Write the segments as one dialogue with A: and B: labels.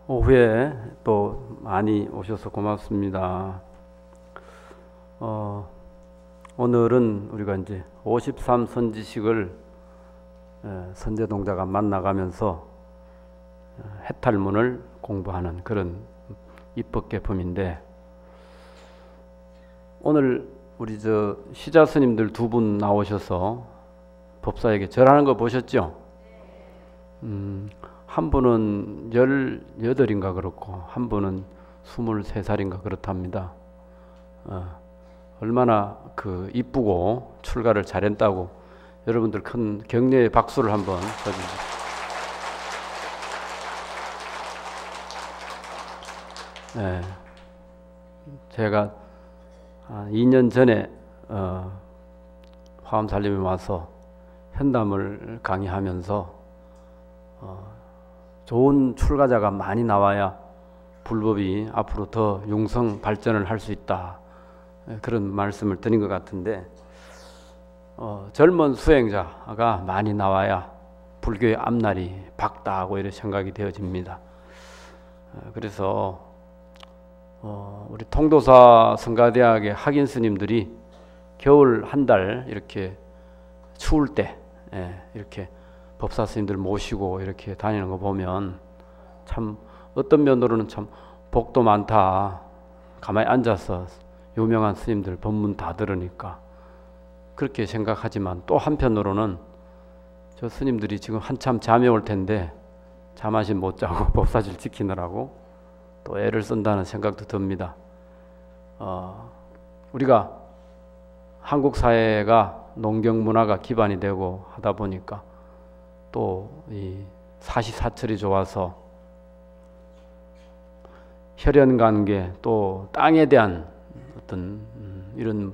A: 오후에 또 많이 오셔서 고맙습니다. 오늘은 우리가 이제 53 선지식을 선제동자가 만나가면서 해탈문을 공부하는 그런 입법계품인데, 오늘 우리 시자 스님들 두 분 나오셔서 법사에게 절하는 거 보셨죠? 한 분은 18인가 그렇고 한 분은 23살인가 그렇답니다. 얼마나 이쁘고 출가를 잘했다고 여러분들 큰 격려의 박수를 한번 쳐주세요. 네. 제가 2년 전에 화엄살림에 와서 현담을 강의하면서 좋은 출가자가 많이 나와야 불법이 앞으로 더 융성 발전을 할 수 있다, 그런 말씀을 드린 것 같은데, 젊은 수행자가 많이 나와야 불교의 앞날이 밝다고 이렇게 생각이 되어집니다. 그래서 우리 통도사 성가대학의 학인 스님들이 겨울 한 달 이렇게 추울 때 이렇게 법사 스님들 모시고 이렇게 다니는 거 보면 참 어떤 면으로는 참 복도 많다. 가만히 앉아서 유명한 스님들 법문 다 들으니까 그렇게 생각하지만, 또 한편으로는 저 스님들이 지금 한참 잠이 올 텐데 잠아신 못 자고 법사질 지키느라고 또 애를 쓴다는 생각도 듭니다. 우리가 한국 사회가 농경 문화가 기반이 되고 하다 보니까 또 이 사시사철이 좋아서 혈연관계, 또 땅에 대한 어떤 이런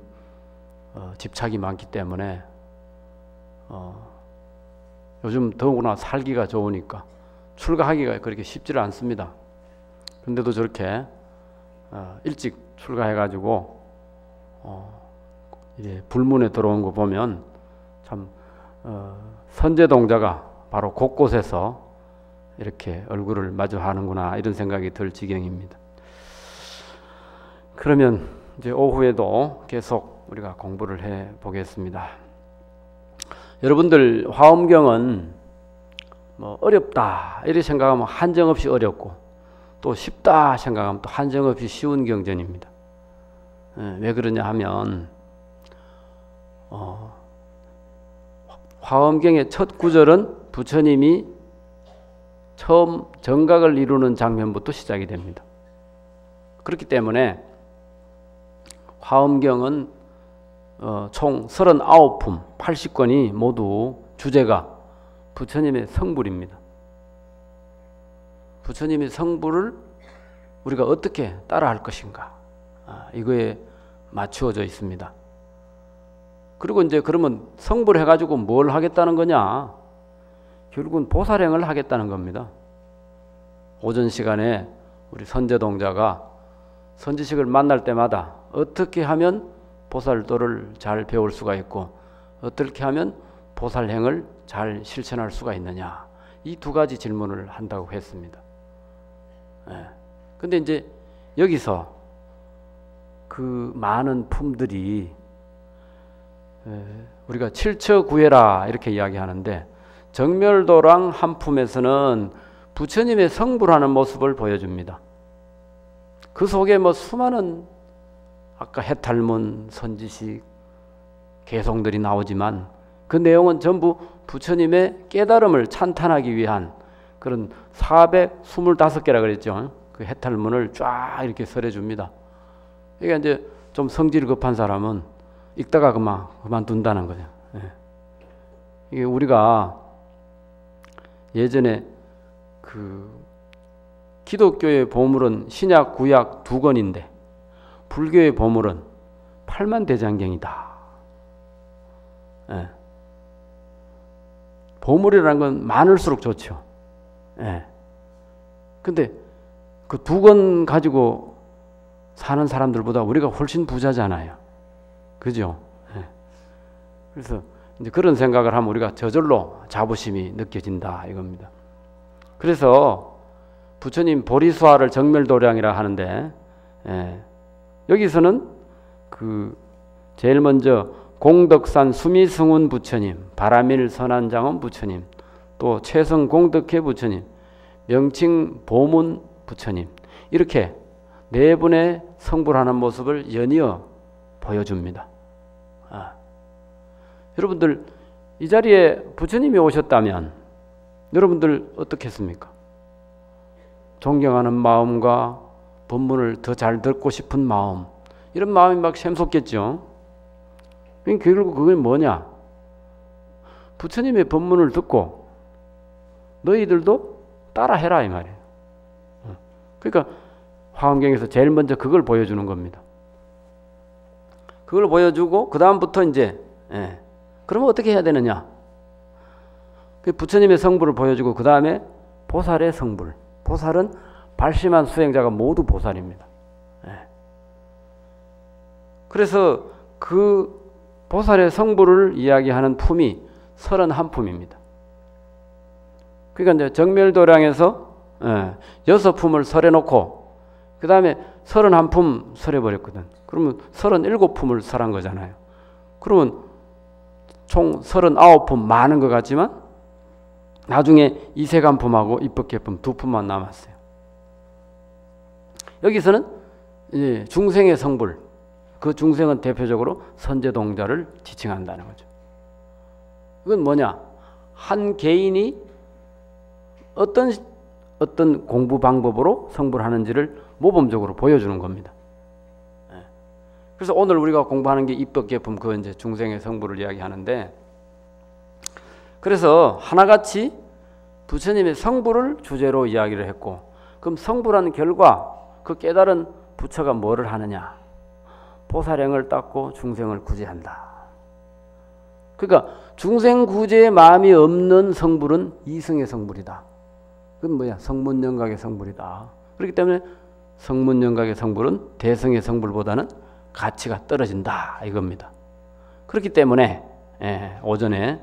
A: 집착이 많기 때문에 요즘 더구나 살기가 좋으니까 출가하기가 그렇게 쉽지를 않습니다. 근데도 저렇게 일찍 출가해가지고 이제 불문에 들어온 거 보면 참 선제동자가 바로 곳곳에서 이렇게 얼굴을 마주하는구나, 이런 생각이 들 지경입니다. 그러면 이제 오후에도 계속 우리가 공부를 해 보겠습니다. 여러분들 화엄경은 뭐 어렵다 이렇게 생각하면 한정없이 어렵고, 또 쉽다 생각하면 또 한정없이 쉬운 경전입니다. 왜 그러냐 하면 화엄경의 첫 구절은 부처님이 처음 정각을 이루는 장면부터 시작이 됩니다. 그렇기 때문에 화엄경은 총 39품 80권이 모두 주제가 부처님의 성불입니다. 부처님의 성불을 우리가 어떻게 따라할 것인가, 이거에 맞추어져 있습니다. 그리고 이제 그러면 성불해가지고 뭘 하겠다는 거냐? 결국은 보살행을 하겠다는 겁니다. 오전 시간에 우리 선제동자가 선지식을 만날 때마다 어떻게 하면 보살도를 잘 배울 수가 있고 어떻게 하면 보살행을 잘 실천할 수가 있느냐, 이 두 가지 질문을 한다고 했습니다. 근데 이제 여기서 그 많은 품들이 우리가 칠처구해라 이렇게 이야기하는데, 정멸도랑 한 품에서는 부처님의 성불하는 모습을 보여줍니다. 그 속에 뭐 수많은 아까 해탈문, 선지식, 개송들이 나오지만 그 내용은 전부 부처님의 깨달음을 찬탄하기 위한 그런 425개라 그랬죠. 그 해탈문을 쫙 이렇게 설해줍니다. 그러니까 이제 좀 성질 급한 사람은 읽다가 그만둔다는 거죠. 이게 우리가 예전에 기독교의 보물은 신약, 구약 두 권인데 불교의 보물은 8만대장경이다. 보물이라는 건 많을수록 좋죠. 근데 그 두 권 가지고 사는 사람들보다 우리가 훨씬 부자잖아요. 그죠? 그래서 이제 그런 생각을 하면 우리가 저절로 자부심이 느껴진다 이겁니다. 그래서 부처님 보리수화를 정멸도량이라 하는데, 여기서는 그 제일 먼저 공덕산 수미승훈 부처님, 바라밀 선한장원 부처님, 또 최성 공덕회 부처님, 명칭 보문 부처님, 이렇게 네 분의 성불하는 모습을 연이어 보여줍니다. 여러분들 이 자리에 부처님이 오셨다면 여러분들 어떻겠습니까? 존경하는 마음과 법문을 더 잘 듣고 싶은 마음, 이런 마음이 막 샘솟겠죠. 결국 그게 뭐냐? 부처님의 법문을 듣고 너희들도 따라해라 이 말이에요. 그러니까 화엄경에서 제일 먼저 그걸 보여주는 겁니다. 그걸 보여주고 그 다음부터 이제 그러면 어떻게 해야 되느냐? 부처님의 성불을 보여주고 그 다음에 보살의 성불. 보살은 발심한 수행자가 모두 보살입니다. 그래서 그 보살의 성불을 이야기하는 품이 31품입니다. 그러니까 이제 정멸도량에서 6품을 설해놓고 그 다음에 31품 설해버렸거든. 그러면 37품을 설한 거잖아요. 그러면 총 39품 많은 것 같지만 나중에 이세간품하고 입법계품 2품만 남았어요. 여기서는 중생의 성불, 그 중생은 대표적으로 선제동자를 지칭한다는 거죠. 이건 뭐냐? 한 개인이 어떤 공부 방법으로 성불하는지를 모범적으로 보여주는 겁니다. 그래서 오늘 우리가 공부하는 게 입법계품, 그 이제 중생의 성불을 이야기하는데, 그래서 하나같이 부처님의 성불을 주제로 이야기를 했고, 그럼 성불한 결과 그 깨달은 부처가 뭐를 하느냐? 보살행을 닦고 중생을 구제한다. 그러니까 중생 구제의 마음이 없는 성불은 이승의 성불이다. 그건 뭐야? 성문영각의 성불이다. 그렇기 때문에 성문영각의 성불은 대승의 성불보다는 가치가 떨어진다 이겁니다. 그렇기 때문에 오전에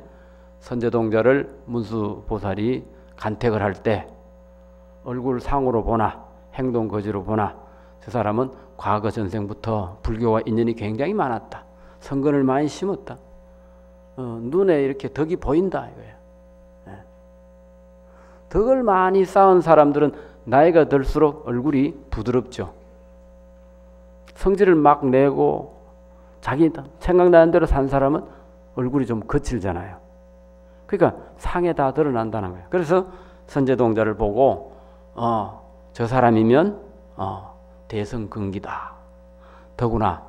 A: 선제동자를 문수보살이 간택을 할 때 얼굴 상으로 보나 행동 거지로 보나 저 사람은 과거 전생부터 불교와 인연이 굉장히 많았다. 성근을 많이 심었다. 눈에 이렇게 덕이 보인다 이거예요. 덕을 많이 쌓은 사람들은 나이가 들수록 얼굴이 부드럽죠. 성질을 막 내고 자기 생각나는 대로 산 사람은 얼굴이 좀 거칠잖아요. 그러니까 상에 다 드러난다는 거예요. 그래서 선제동자를 보고 저 사람이면 대성근기다. 더구나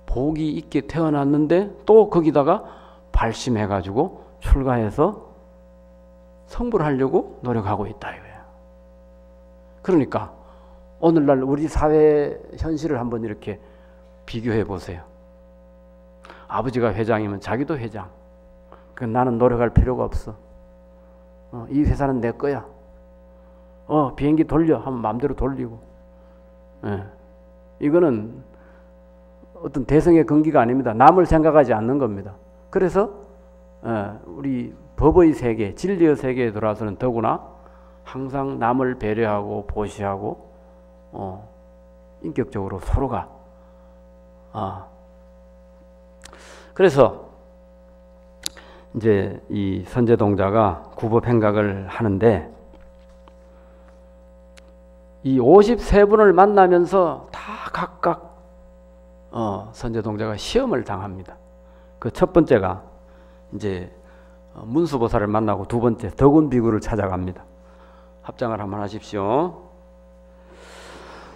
A: 복이 있게 태어났는데 또 거기다가 발심해가지고 출가해서 성불하려고 노력하고 있다 이거예요. 그러니까 오늘날 우리 사회 현실을 한번 이렇게 비교해 보세요. 아버지가 회장이면 자기도 회장. 나는 노력할 필요가 없어. 이 회사는 내 거야. 비행기 돌려 하면 마음대로 돌리고. 이거는 어떤 대성의 근기가 아닙니다. 남을 생각하지 않는 겁니다. 그래서 우리 법의 세계, 진리의 세계에 들어와서는 더구나 항상 남을 배려하고 보시하고 인격적으로 서로가 그래서 이제 이 선제동자가 구법행각을 하는데 이 53분을 만나면서 다 각각 선제동자가 시험을 당합니다. 그 첫 번째가 이제 문수보살을 만나고 두 번째 덕운비구를 찾아갑니다. 합장을 한번 하십시오.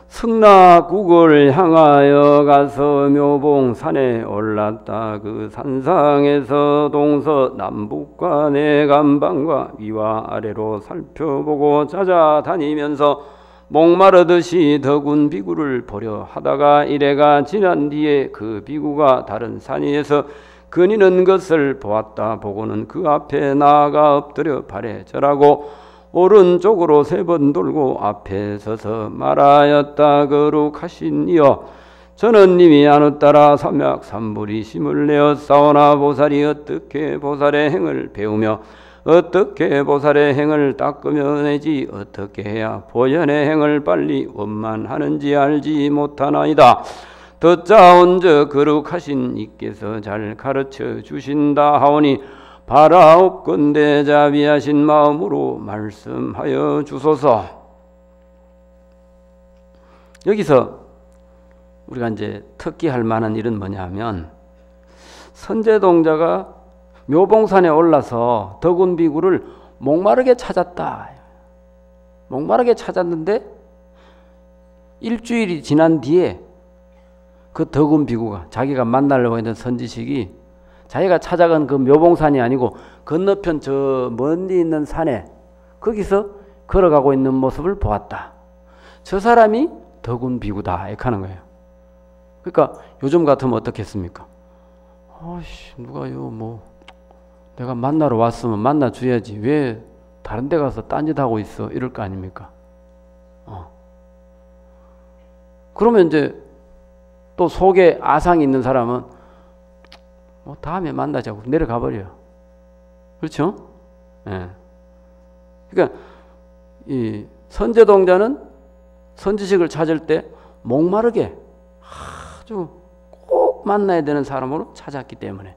A: 승락국을 향하여 가서 묘봉산에 올랐다. 그 산상에서 동서남북과 내간방과 위와 아래로 살펴보고 찾아다니면서 목마르듯이 덕운 비구를 보려 하다가 이래가 지난 뒤에 그 비구가 다른 산 위에서 거니는 것을 보았다. 보고는 그 앞에 나아가 엎드려 발에 절하고 오른쪽으로 3번 돌고 앞에 서서 말하였다. 거룩하신 이여, 전원님이 안우 따라 삼약삼불이 심을 내어 싸우나 보살이 어떻게 보살의 행을 배우며 어떻게 보살의 행을 닦으며내지 어떻게 해야 보현의 행을 빨리 원만하는지 알지 못하나이다. 듣자온저 거룩하신 이께서 잘 가르쳐 주신다 하오니 바라옵건대 자비하신 마음으로 말씀하여 주소서. 여기서 우리가 이제 특기할 만한 일은 뭐냐면, 선제동자가 묘봉산에 올라서 덕운비구를 목마르게 찾았다. 목마르게 찾았는데 일주일이 지난 뒤에 그 덕운비구가 자기가 만나려고 했던 선지식이 자기가 찾아간 그 묘봉산이 아니고 건너편 저 멀리 있는 산에 거기서 걸어가고 있는 모습을 보았다. 저 사람이 덕운비구다 이렇게 하는 거예요. 그러니까 요즘 같으면 어떻겠습니까? 아이씨, 누가요 뭐 내가 만나러 왔으면 만나줘야지 왜 다른 데 가서 딴짓하고 있어 이럴 거 아닙니까? 그러면 이제 또 속에 아상이 있는 사람은 뭐 다음에 만나자고 내려가 버려요. 그렇죠? 예. 그러니까 이 선제동자는 선지식을 찾을 때 목마르게 아주 꼭 만나야 되는 사람으로 찾았기 때문에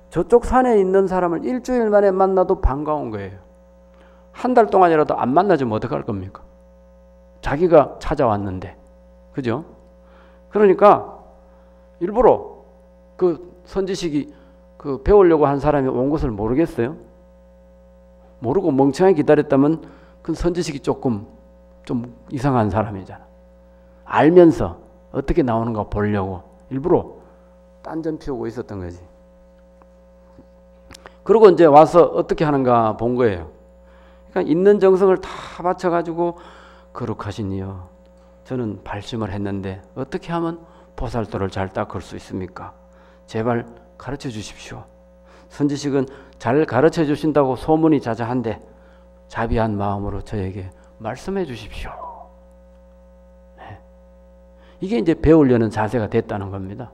A: 저쪽 산에 있는 사람을 일주일 만에 만나도 반가운 거예요. 한 달 동안이라도 안 만나주면 어떡할 겁니까? 자기가 찾아왔는데. 그죠? 그러니까 일부러 그 선지식이 그 배우려고 한 사람이 온 것을 모르겠어요? 모르고 멍청하게 기다렸다면 그 선지식이 조금 좀 이상한 사람이잖아. 알면서 어떻게 나오는가 보려고 일부러 딴전 피우고 있었던 거지. 그리고 이제 와서 어떻게 하는가 본 거예요. 그러니까 있는 정성을 다 바쳐가지고 거룩하신 이여, 저는 발심을 했는데 어떻게 하면 보살도를 잘 닦을 수 있습니까? 제발 가르쳐 주십시오. 선지식은 잘 가르쳐 주신다고 소문이 자자한데 자비한 마음으로 저에게 말씀해 주십시오. 네. 이게 이제 배우려는 자세가 됐다는 겁니다.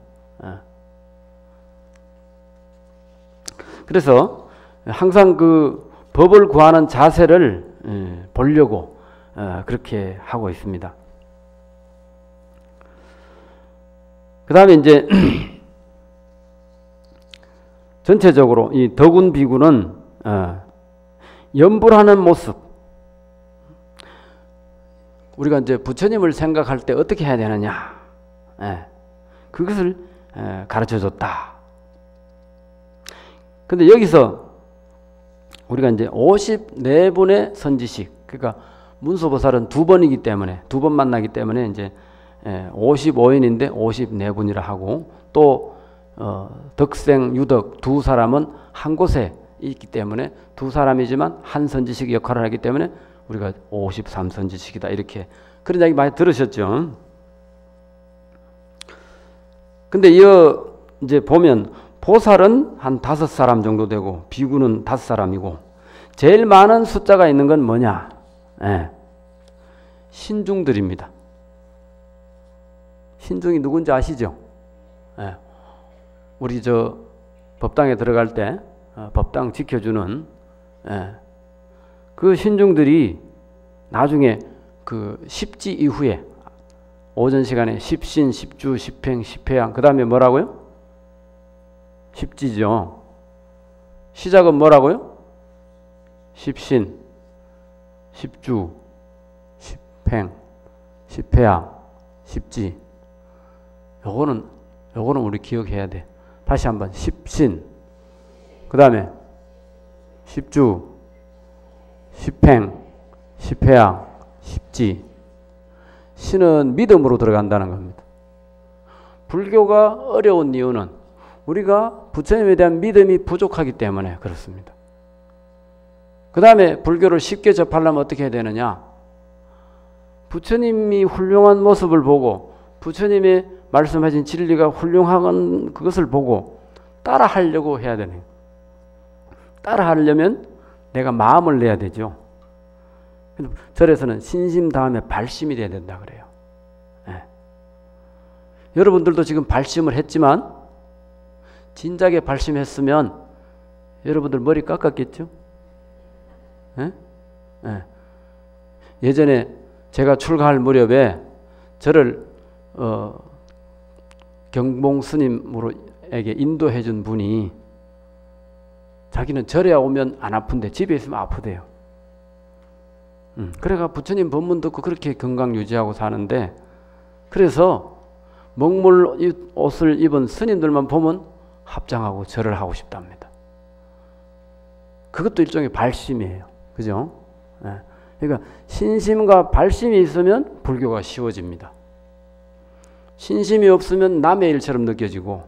A: 그래서 항상 그 법을 구하는 자세를 보려고 그렇게 하고 있습니다. 그 다음에 이제 전체적으로 이 덕운비구는 염불하는 모습, 우리가 이제 부처님을 생각할 때 어떻게 해야 되느냐, 그것을 가르쳐 줬다. 근데 여기서 우리가 이제 54분의 선지식, 그러니까 문수보살은 2번이기 때문에, 2번 만나기 때문에 이제 55인인데 54분이라 하고, 또 덕생, 유덕 두 사람은 한 곳에 있기 때문에 두 사람이지만 한 선지식 역할을 하기 때문에 우리가 53선지식이다 이렇게 그런 이야기 많이 들으셨죠. 근데 이제 보면 보살은 한 5사람 정도 되고 비구는 5사람이고 제일 많은 숫자가 있는 건 뭐냐? 신중들입니다. 신중이 누군지 아시죠? 우리 저 법당에 들어갈 때 법당 지켜주는 그 신중들이 나중에 그 십지 이후에 오전 시간에 십신, 십주, 십행, 십회양, 그 다음에 뭐라고요? 십지죠. 시작은 뭐라고요? 십신, 십주, 십행, 십회양, 십지. 요거는 우리 기억해야 돼. 다시 한번 십신, 그 다음에 십주, 십행, 십회양, 십지. 신은 믿음으로 들어간다는 겁니다. 불교가 어려운 이유는 우리가 부처님에 대한 믿음이 부족하기 때문에 그렇습니다. 그 다음에 불교를 쉽게 접하려면 어떻게 해야 되느냐? 부처님이 훌륭한 모습을 보고 부처님이 말씀하신 진리가 훌륭한 그것을 보고 따라 하려고 해야 되는, 따라 하려면 내가 마음을 내야 되죠. 절에서는 신심 다음에 발심이 돼야 된다 그래요. 여러분들도 지금 발심을 했지만 진작에 발심했으면 여러분들 머리 깎았겠죠? 예? 예. 예전에 제가 출가할 무렵에 저를 경봉 스님으로에게 인도해 준 분이 자기는 절에 오면 안 아픈데 집에 있으면 아프대요. 그래가 부처님 법문 듣고 그렇게 건강 유지하고 사는데, 그래서 먹물 옷을 입은 스님들만 보면 합장하고 절을 하고 싶답니다. 그것도 일종의 발심이에요. 그죠? 예. 그러니까 신심과 발심이 있으면 불교가 쉬워집니다. 신심이 없으면 남의 일처럼 느껴지고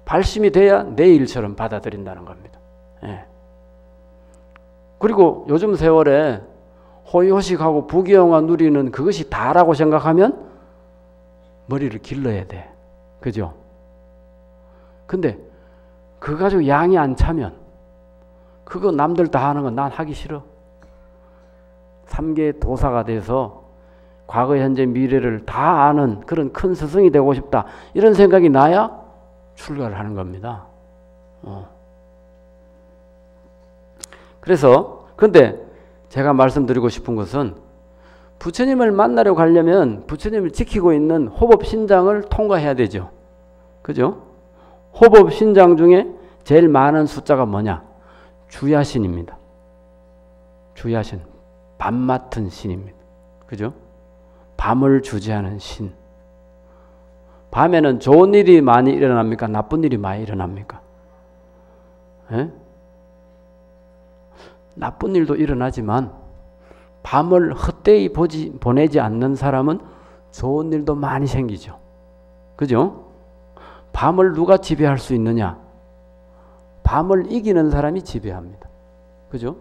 A: 발심이 돼야 내 일처럼 받아들인다는 겁니다. 예. 그리고 요즘 세월에 호의호식하고 부귀영화 누리는 그것이 다라고 생각하면 머리를 길러야 돼. 그죠? 근데 그거 가지고 양이 안 차면 그거 남들 다 하는 건 난 하기 싫어. 3계 도사가 돼서 과거, 현재, 미래를 다 아는 그런 큰 스승이 되고 싶다. 이런 생각이 나야 출가를 하는 겁니다. 그래서 근데 제가 말씀드리고 싶은 것은 부처님을 만나려고 가려면 부처님을 지키고 있는 호법신장을 통과해야 되죠. 그죠? 호법신장 중에 제일 많은 숫자가 뭐냐? 주야신입니다. 주야신. 밤 맡은 신입니다. 그죠? 밤을 주재하는 신. 밤에는 좋은 일이 많이 일어납니까? 나쁜 일이 많이 일어납니까? 예? 나쁜 일도 일어나지만 밤을 헛되이 보내지 않는 사람은 좋은 일도 많이 생기죠. 그죠? 밤을 누가 지배할 수 있느냐? 밤을 이기는 사람이 지배합니다. 그죠?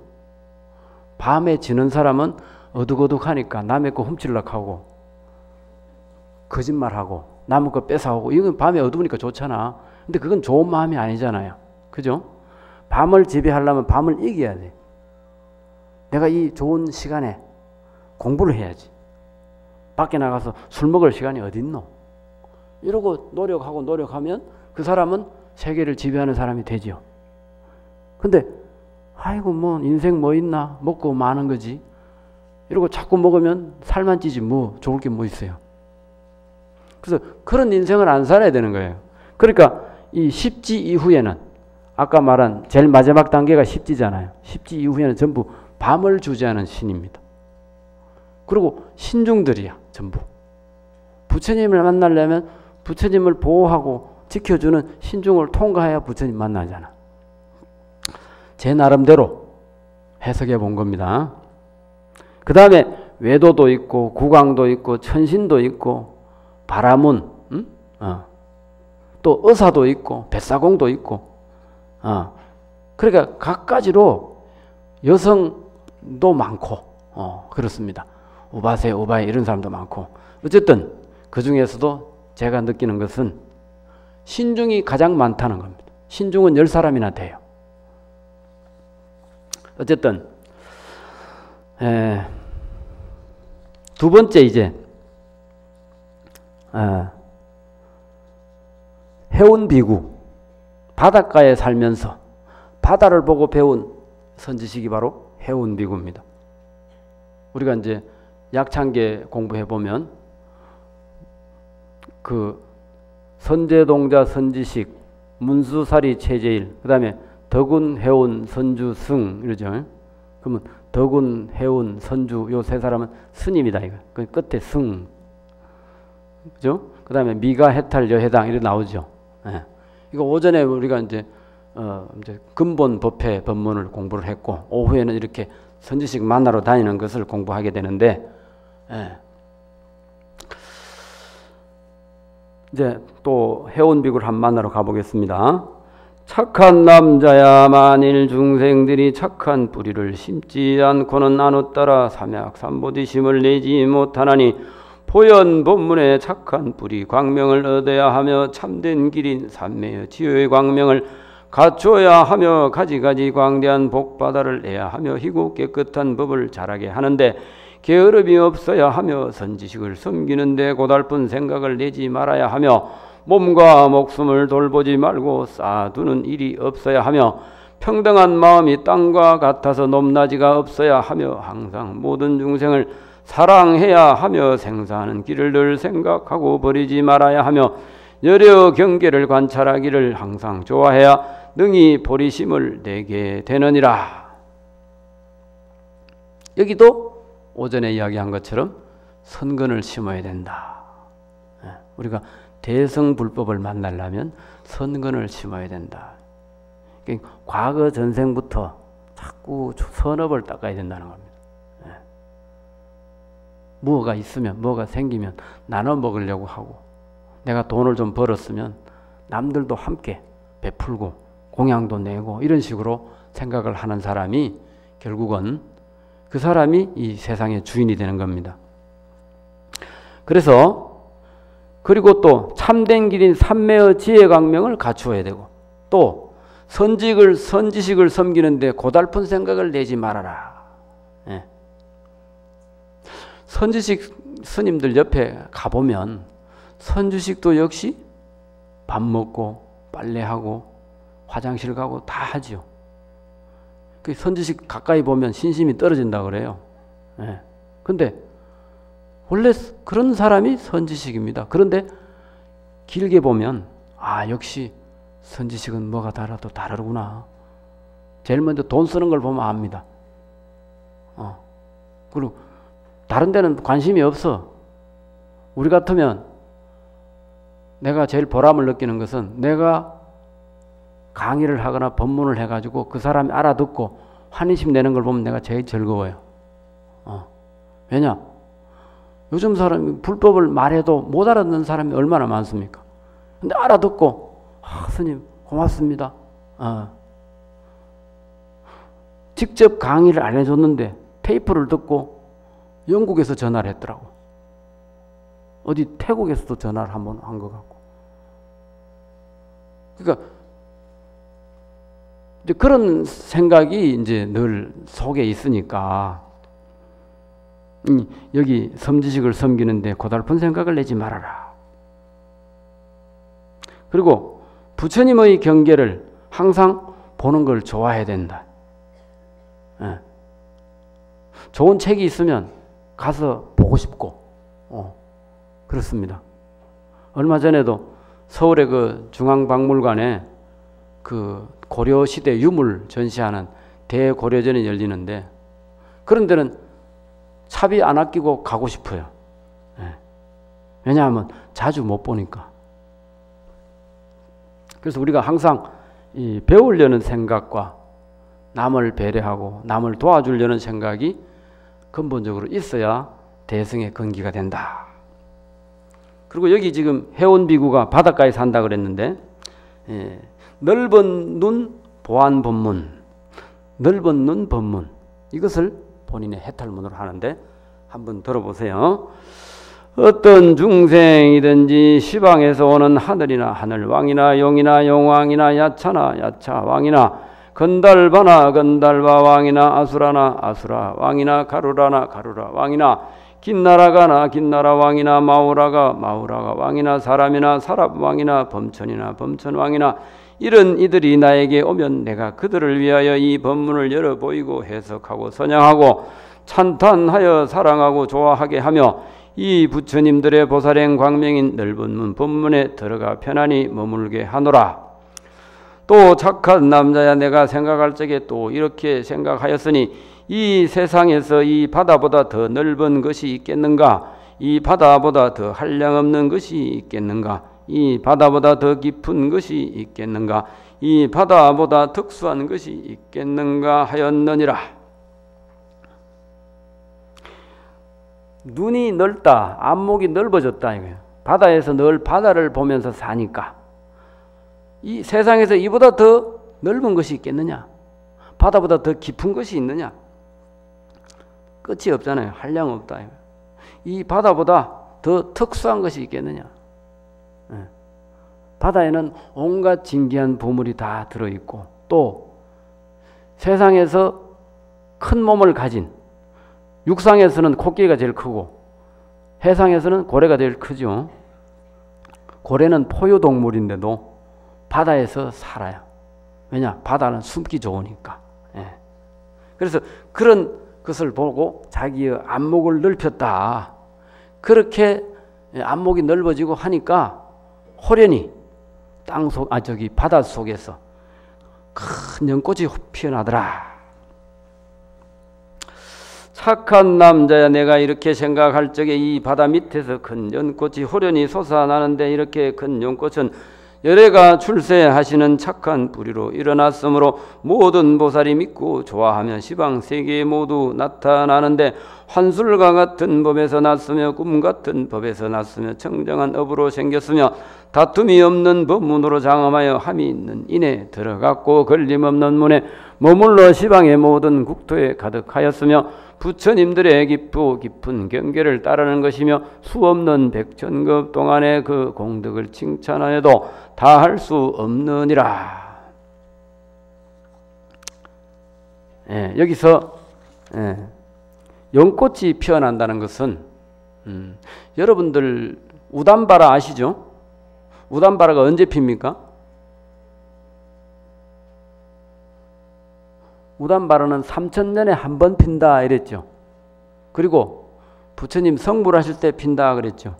A: 밤에 지는 사람은 어둑어둑하니까 남의 거 훔치려고 하고 거짓말하고 남의 거 뺏어오고, 이건 밤에 어두우니까 좋잖아. 근데 그건 좋은 마음이 아니잖아요. 그죠? 밤을 지배하려면 밤을 이겨야 돼. 내가 이 좋은 시간에 공부를 해야지. 밖에 나가서 술 먹을 시간이 어디 있노? 이러고 노력하면 그 사람은 세계를 지배하는 사람이 되죠. 근데 아이고 뭐 인생 뭐 있나, 먹고 마는 거지, 이러고 자꾸 먹으면 살만 찌지 뭐 좋을 게 뭐 있어요. 그래서 그런 인생을 안 살아야 되는 거예요. 그러니까 이 십지 이후에는 아까 말한 제일 마지막 단계가 십지잖아요. 십지 이후에는 전부 밤을 주재하는 신입니다. 그리고 신중들이야 전부. 부처님을 만나려면 부처님을 보호하고 지켜주는 신중을 통과해야 부처님 만나잖아. 제 나름대로 해석해 본 겁니다. 그 다음에 외도도 있고 구강도 있고 천신도 있고 바라문, 또 의사도 있고 뱃사공도 있고, 그러니까 각가지로 여성도 많고, 그렇습니다. 우바세, 우바이 이런 사람도 많고, 어쨌든 그 중에서도 제가 느끼는 것은 신중이 가장 많다는 겁니다. 신중은 10사람이나 돼요. 어쨌든 두 번째 이제 해운 비구, 바닷가에 살면서 바다를 보고 배운 선지식이 바로 해운 비구입니다. 우리가 이제 약창계 공부해 보면 그 선제동자 선지식, 문수사리 최제일, 그 다음에 덕운, 해운, 선주, 승 이러죠. 그러면 덕운, 해운, 선주 요 세 사람은 스님이다 이거. 그 끝에 승, 그죠? 그 다음에 미가, 해탈, 여해당 이렇게 나오죠. 예. 이거 오전에 우리가 이제 근본 법회 법문을 공부를 했고, 오후에는 이렇게 선지식 만나러 다니는 것을 공부하게 되는데, 이제 또 해운비구를 한 만나러 가보겠습니다. 착한 남자야 만일 중생들이 착한 뿌리를 심지 않고는 나눠 따라 삼약삼보디심을 내지 못하나니 보현 본문에 착한 뿌리 광명을 얻어야 하며 참된 길인 삼매의 지효의 광명을 갖춰야 하며 가지가지 광대한 복바다를 내야 하며 희고 깨끗한 법을 자라게 하는데 게으름이 없어야 하며 선지식을 섬기는데 고달픈 생각을 내지 말아야 하며 몸과 목숨을 돌보지 말고 쌓아두는 일이 없어야 하며 평등한 마음이 땅과 같아서 높낮이가 없어야 하며 항상 모든 중생을 사랑해야 하며 생사하는 길을 늘 생각하고 버리지 말아야 하며 여러 경계를 관찰하기를 항상 좋아해야 능히 보리심을 내게 되느니라. 여기도 오전에 이야기한 것처럼 선근을 심어야 된다. 우리가 대성불법을 만나려면 선근을 심어야 된다. 과거 전생부터 자꾸 선업을 닦아야 된다는 겁니다. 뭐가 있으면, 뭐가 생기면 나눠 먹으려고 하고, 내가 돈을 좀 벌었으면 남들도 함께 베풀고 공양도 내고 이런 식으로 생각을 하는 사람이 결국은 그 사람이 이 세상의 주인이 되는 겁니다. 그리고 또 참된 길인 삼매의 지혜광명을 갖추어야 되고, 또 선지식을 섬기는데 고달픈 생각을 내지 말아라. 선지식 스님들 옆에 가보면 선지식도 역시 밥 먹고 빨래하고 화장실 가고 다 하죠. 그 선지식 가까이 보면 신심이 떨어진다 그래요. 근데 원래 그런 사람이 선지식입니다. 그런데 길게 보면 역시 선지식은 뭐가 달라도 다르구나. 제일 먼저 돈 쓰는 걸 보면 압니다. 그리고 다른 데는 관심이 없어. 우리 같으면 내가 제일 보람을 느끼는 것은 내가 강의를 하거나 법문을 해가지고 그 사람이 알아듣고 환희심 내는 걸 보면 내가 제일 즐거워요. 왜냐? 요즘 사람이 불법을 말해도 못 알아듣는 사람이 얼마나 많습니까? 근데 알아듣고 스님 고맙습니다. 직접 강의를 안 해줬는데 테이프를 듣고 영국에서 전화를 했더라고. 어디 태국에서도 전화를 한번 한 것 같고. 그러니까 이제 그런 생각이 이제 늘 속에 있으니까 여기 선지식을 섬기는데 고달픈 생각을 내지 말아라. 그리고 부처님의 경계를 항상 보는 걸 좋아해야 된다. 좋은 책이 있으면 가서 보고 싶고, 그렇습니다. 얼마 전에도 서울의 그 중앙박물관에 그 고려시대 유물 전시하는 대고려전이 열리는데 그런 데는 차비 안 아끼고 가고 싶어요. 왜냐하면 자주 못 보니까. 그래서 우리가 항상 이 배우려는 생각과 남을 배려하고 남을 도와주려는 생각이 근본적으로 있어야 대승의 근기가 된다. 그리고 여기 지금 해온비구가 바닷가에 산다 그랬는데 넓은 눈 보안 법문, 넓은 눈 법문, 이것을 본인의 해탈문으로 하는데 한번 들어보세요. 어떤 중생이든지 시방에서 오는 하늘이나 하늘왕이나 용이나 용왕이나 야차나 야차왕이나 건달바나 건달바 왕이나 아수라나 아수라 왕이나 가루라나 가루라 왕이나 긴나라가나 긴나라 왕이나 마우라가 마우라가 왕이나 사람이나 사람 왕이나 범천이나 범천 왕이나 이런 이들이 나에게 오면 내가 그들을 위하여 이 법문을 열어 보이고 해석하고 선양하고 찬탄하여 사랑하고 좋아하게 하며 이 부처님들의 보살행 광명인 넓은 문 법문에 들어가 편안히 머물게 하노라. 또 착한 남자야 내가 생각할 적에 또 이렇게 생각하였으니 이 세상에서 이 바다보다 더 넓은 것이 있겠는가? 이 바다보다 더 한량없는 것이 있겠는가? 이 바다보다 더 깊은 것이 있겠는가? 이 바다보다 특수한 것이 있겠는가 하였느니라. 눈이 넓다, 안목이 넓어졌다 이거예요. 바다에서 늘 바다를 보면서 사니까 이 세상에서 이보다 더 넓은 것이 있겠느냐? 바다보다 더 깊은 것이 있느냐? 끝이 없잖아요. 한량 없다. 이 바다보다 더 특수한 것이 있겠느냐? 바다에는 온갖 진귀한 보물이 다 들어있고 또 세상에서 큰 몸을 가진 육상에서는 코끼리가 제일 크고 해상에서는 고래가 제일 크죠. 고래는 포유동물인데도 바다에서 살아요. 왜냐? 바다는 숨기 좋으니까. 예. 그래서 그런 것을 보고 자기의 안목을 넓혔다. 그렇게 안목이 넓어지고 하니까 호련히 바다 속에서 큰 연꽃이 피어나더라. 착한 남자야, 내가 이렇게 생각할 적에 이 바다 밑에서 큰 연꽃이 호련히 솟아나는데 이렇게 큰 연꽃은 열애가 출세하시는 착한 뿌리로 일어났으므로 모든 보살이 믿고 좋아하며 시방 세계에 모두 나타나는데 환술과 같은 법에서 났으며 꿈 같은 법에서 났으며 청정한 업으로 생겼으며 다툼이 없는 법문으로 장엄하여 함이 있는 인에 들어갔고 걸림없는 문에 머물러 시방의 모든 국토에 가득하였으며 부처님들의 깊은 경계를 따르는 것이며 수없는 백천급 동안의 그 공덕을 칭찬하여도 다 할 수 없느니라. 여기서 연꽃이 피어난다는 것은 여러분들 우담바라 아시죠? 우담바라가 언제 핍니까? 우담바라는 3000년에 한 번 핀다 이랬죠. 그리고 부처님 성불 하실 때 핀다 그랬죠.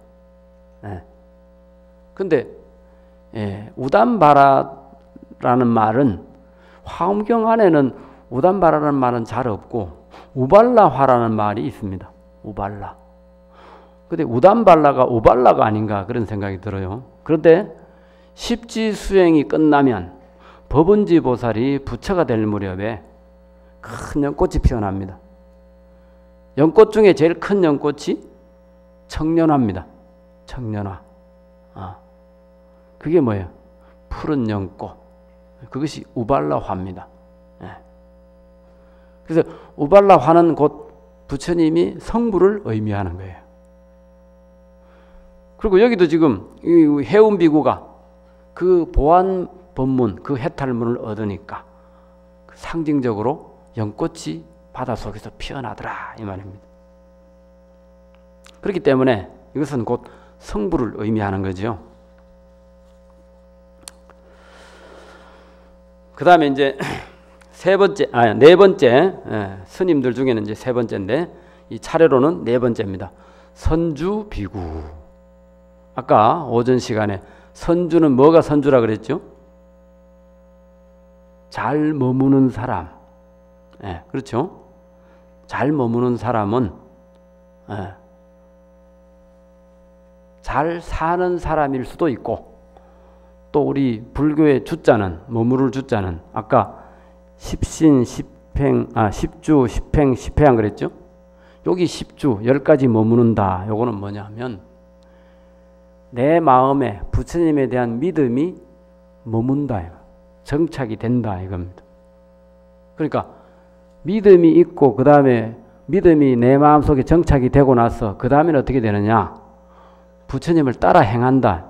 A: 근데 우담바라라는 말은 화엄경 안에는 우담바라라는 말은 잘 없고 우발라화라는 말이 있습니다. 우발라. 근데 우담발라가 우발라가 아닌가 그런 생각이 들어요. 그런데 십지 수행이 끝나면 법은지 보살이 부처가 될 무렵에 큰 연꽃이 피어납니다. 연꽃 중에 제일 큰 연꽃이 청년화입니다. 청년화. 그게 뭐예요? 푸른 연꽃. 그것이 우발라화입니다. 그래서 우발라화는 곧 부처님이 성불을 의미하는 거예요. 그리고 여기도 지금 이 해운비구가 그 보안 법문, 그 해탈문을 얻으니까 상징적으로 연꽃이 바닷속에서 피어나더라 이 말입니다. 그렇기 때문에 이것은 곧 성불을 의미하는 거죠. 그 다음에 이제 네 번째 스님들 중에는 이제 세 번째인데 이 차례로는 네 번째입니다. 선주 비구. 아까 오전 시간에 선주는 뭐가 선주라 그랬죠? 잘 머무는 사람. 그렇죠? 잘 머무는 사람은 잘 사는 사람일 수도 있고 또 우리 불교의 주자는 머무를 주자는 아까 십신, 십주, 십행, 십회양 그랬죠? 여기 십주 10가지 머무는다. 요거는 뭐냐면 내 마음에 부처님에 대한 믿음이 머문다. 정착이 된다 이겁니다. 그러니까 믿음이 있고 그 다음에 믿음이 내 마음속에 정착이 되고 나서 그 다음에는 어떻게 되느냐? 부처님을 따라 행한다.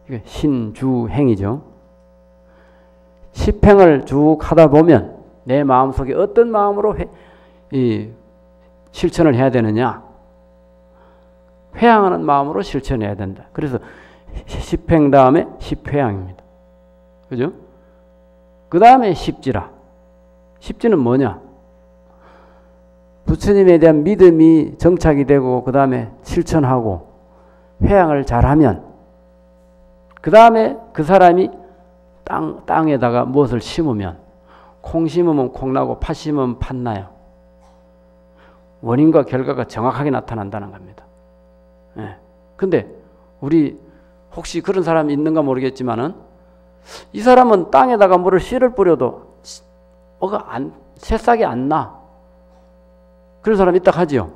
A: 이게 신주행이죠. 십행을 쭉 하다 보면 내 마음속에 어떤 마음으로 실천을 해야 되느냐? 회양하는 마음으로 실천해야 된다. 그래서 십행 다음에 십회양입니다. 그죠? 그 다음에 십지라. 십지는 뭐냐? 부처님에 대한 믿음이 정착이 되고 그 다음에 실천하고 회양을 잘하면 그 다음에 그 사람이 땅에다가 무엇을 심으면 콩 심으면 콩 나고 팥 심으면 팥 나요. 원인과 결과가 정확하게 나타난다는 겁니다. 근데 우리 혹시 그런 사람이 있는가 모르겠지만은 이 사람은 땅에다가 뭐를 씨를 뿌려도 새싹이 안 나. 그런 사람 있다 하지요.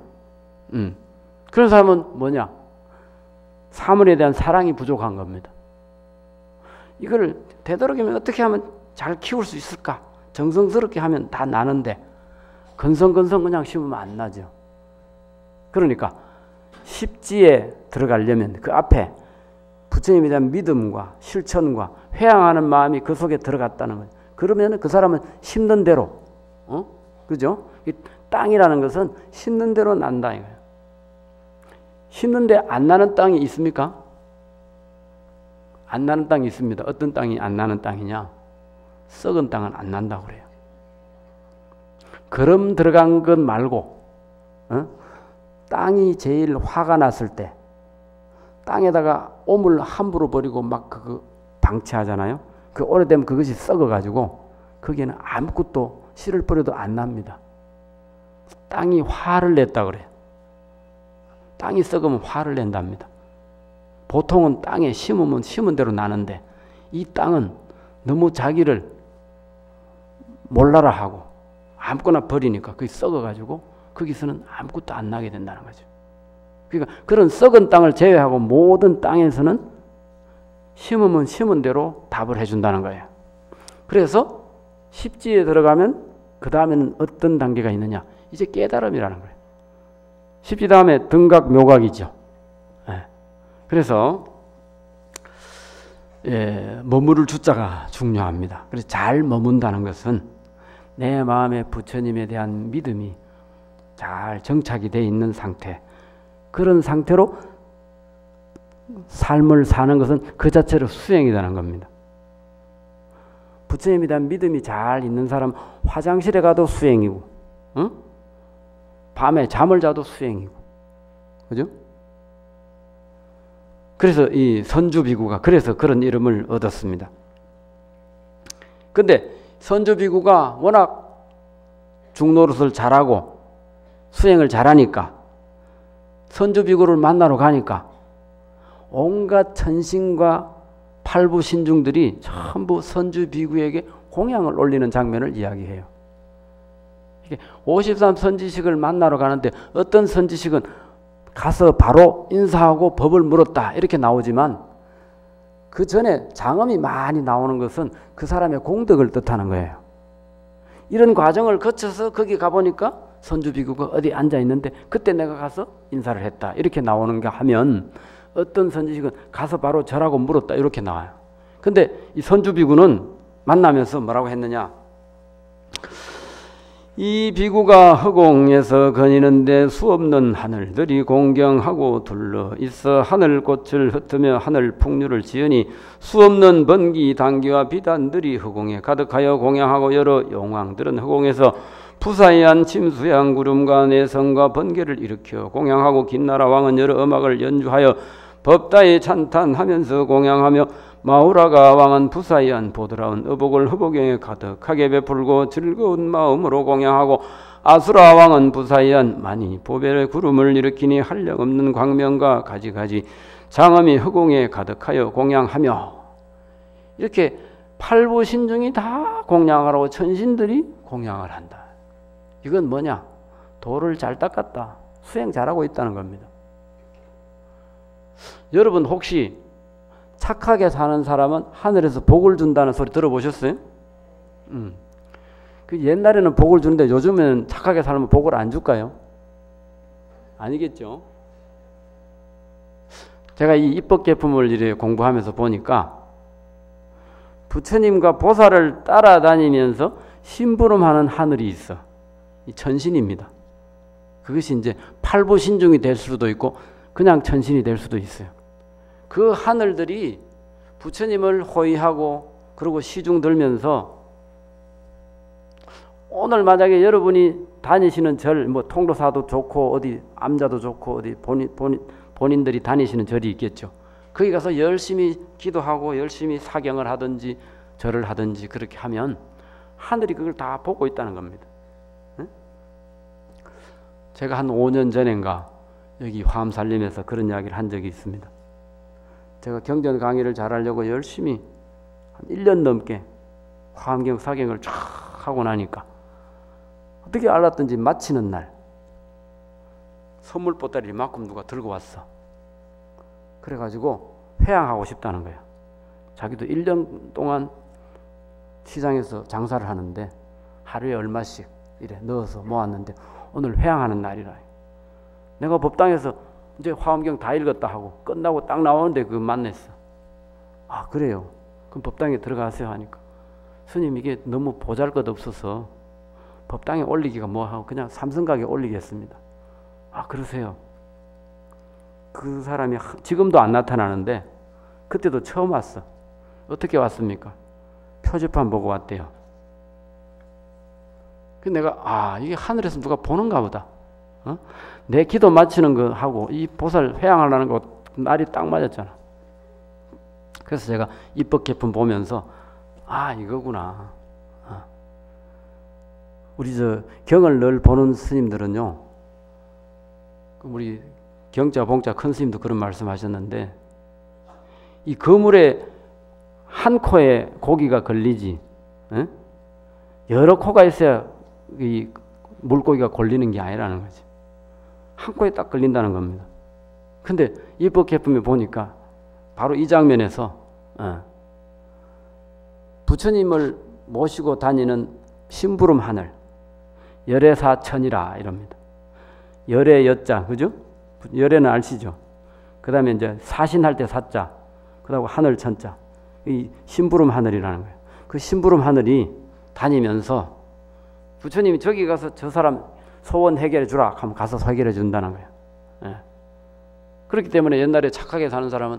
A: 그런 사람은 뭐냐? 사물에 대한 사랑이 부족한 겁니다. 이걸 되도록이면 어떻게 하면 잘 키울 수 있을까? 정성스럽게 하면 다 나는데 건성건성 그냥 심으면 안 나죠. 그러니까 십지에 들어가려면 그 앞에 부처님에 대한 믿음과 실천과 회양하는 마음이 그 속에 들어갔다는 거예요. 그러면 그 사람은 심는 대로, 그죠? 땅이라는 것은 심는 대로 난다 이거예요. 심는데 안 나는 땅이 있습니까? 안 나는 땅이 있습니다. 어떤 땅이 안 나는 땅이냐? 썩은 땅은 안 난다고 그래요. 거름 들어간 것 말고 땅이 제일 화가 났을 때 땅에다가 오물 함부로 버리고 막 그거 방치하잖아요. 그 오래되면 그것이 썩어가지고 거기에는 아무것도 씨를 뿌려도 안 납니다. 땅이 화를 냈다 그래요. 땅이 썩으면 화를 낸답니다. 보통은 땅에 심으면 심은 대로 나는데 이 땅은 너무 자기를 몰라라 하고 아무거나 버리니까 그게 썩어가지고 거기서는 아무것도 안 나게 된다는 거죠. 그러니까 그런 썩은 땅을 제외하고 모든 땅에서는 심으면 심은 대로 답을 해준다는 거예요. 그래서 십지에 들어가면 그 다음에는 어떤 단계가 있느냐? 이제 깨달음이라는 거예요. 십지 다음에 등각 묘각이죠. 예. 그래서 머무를 주자가 중요합니다. 그래서 잘 머문다는 것은 내 마음에 부처님에 대한 믿음이 잘 정착이 되어 있는 상태, 그런 상태로 삶을 사는 것은 그 자체로 수행이라는 겁니다. 부처님에 대한 믿음이 잘 있는 사람 화장실에 가도 수행이고 밤에 잠을 자도 수행이고, 그죠? 그래서 이 선주비구가 그래서 그런 이름을 얻었습니다. 근데 선주비구가 워낙 중노릇을 잘하고 수행을 잘하니까 선주비구를 만나러 가니까 온갖 천신과 팔부신중들이 전부 선주비구에게 공양을 올리는 장면을 이야기해요. 53선지식을 만나러 가는데 어떤 선지식은 가서 바로 인사하고 법을 물었다 이렇게 나오지만 그 전에 장엄이 많이 나오는 것은 그 사람의 공덕을 뜻하는 거예요. 이런 과정을 거쳐서 거기 가보니까 선주비구가 어디 앉아 있는데 그때 내가 가서 인사를 했다 이렇게 나오는가 하면, 어떤 선지식은 가서 바로 절하고 물었다 이렇게 나와요. 근데 이 선주비구는 만나면서 뭐라고 했느냐? 이 비구가 허공에서 거니는데 수없는 하늘들이 공경하고 둘러 있어 하늘꽃을 흩으며 하늘 풍류를 지으니 수없는 번기 단기와 비단들이 허공에 가득하여 공양하고 여러 용왕들은 허공에서 푸사이한 침수양 구름과 내성과 번개를 일으켜 공양하고 긴나라 왕은 여러 음악을 연주하여 법다에 찬탄하면서 공양하며 마우라가 왕은 부사이한 보드라운 의복을 허복경에 가득하게 베풀고 즐거운 마음으로 공양하고 아수라 왕은 부사이한 많이 보배의 구름을 일으키니 한량없는 광명과 가지가지 장엄이 허공에 가득하여 공양하며, 이렇게 팔부신중이 다 공양하라고 천신들이 공양을 한다. 이건 뭐냐? 도를 잘 닦았다. 수행 잘하고 있다는 겁니다. 여러분 혹시 착하게 사는 사람은 하늘에서 복을 준다는 소리 들어보셨어요? 그 옛날에는 복을 주는데 요즘에는 착하게 살면 복을 안 줄까요? 아니겠죠? 제가 이 입법계품을 이렇게 공부하면서 보니까 부처님과 보살을 따라다니면서 심부름하는 하늘이 있어. 이 천신입니다. 그것이 이제 팔부신중이 될 수도 있고 그냥 천신이 될 수도 있어요. 그 하늘들이 부처님을 호위하고 그리고 시중 들면서 오늘 만약에 여러분이 다니시는 절, 뭐 통도사도 좋고 어디 암자도 좋고 어디 본인들이 다니시는 절이 있겠죠. 거기 가서 열심히 기도하고 열심히 사경을 하든지 절을 하든지 그렇게 하면 하늘이 그걸 다 보고 있다는 겁니다. 응? 제가 한 5년 전인가 여기 화엄살림에서 그런 이야기를 한 적이 있습니다. 제가 경전 강의를 잘하려고 열심히 한 1년 넘게 화엄경 사경을 쫙 하고 나니까 어떻게 알았든지 마치는 날 선물 보따리를 이만큼 누가 들고 왔어. 그래가지고 회양하고 싶다는 거야. 자기도 1년 동안 시장에서 장사를 하는데 하루에 얼마씩 이래 넣어서 모았는데 오늘 회양하는 날이라. 내가 법당에서 이제 화엄경 다 읽었다 하고 끝나고 딱 나오는데 그거 만났어. 아 그래요? 그럼 법당에 들어가세요 하니까 스님 이게 너무 보잘것없어서 법당에 올리기가 뭐하고 그냥 삼성각에 올리겠습니다. 아, 그러세요. 그 사람이 지금도 안 나타나는데 그때도 처음 왔어. 어떻게 왔습니까? 표지판 보고 왔대요. 그 내가 이게 하늘에서 누가 보는가 보다. 내 기도 마치는 거 하고 이 보살 회양하려는 거 날이 딱 맞았잖아. 그래서 제가 입법개품 보면서 이거구나. 우리 경을 늘 보는 스님들은요, 우리 경자 봉자 큰 스님도 그런 말씀하셨는데, 이 거물에 한 코에 고기가 걸리지, 여러 코가 있어야 이 물고기가 걸리는 게 아니라는 거지. 한 코에 딱 걸린다는 겁니다. 근데 입법개품에 보니까 바로 이 장면에서 부처님을 모시고 다니는 심부름 하늘, 열애사천이라 이럽니다. 열애 여자, 그죠? 열애는 아시죠? 그 다음에 이제 사신할 때 사자, 그 다음에 하늘 천자, 이 심부름 하늘이라는 거예요. 그 심부름 하늘이 다니면서 부처님이 저기 가서 저 사람 소원 해결해 주라 하면 가서 해결해 준다는 거예요. 예. 그렇기 때문에 옛날에 착하게 사는 사람은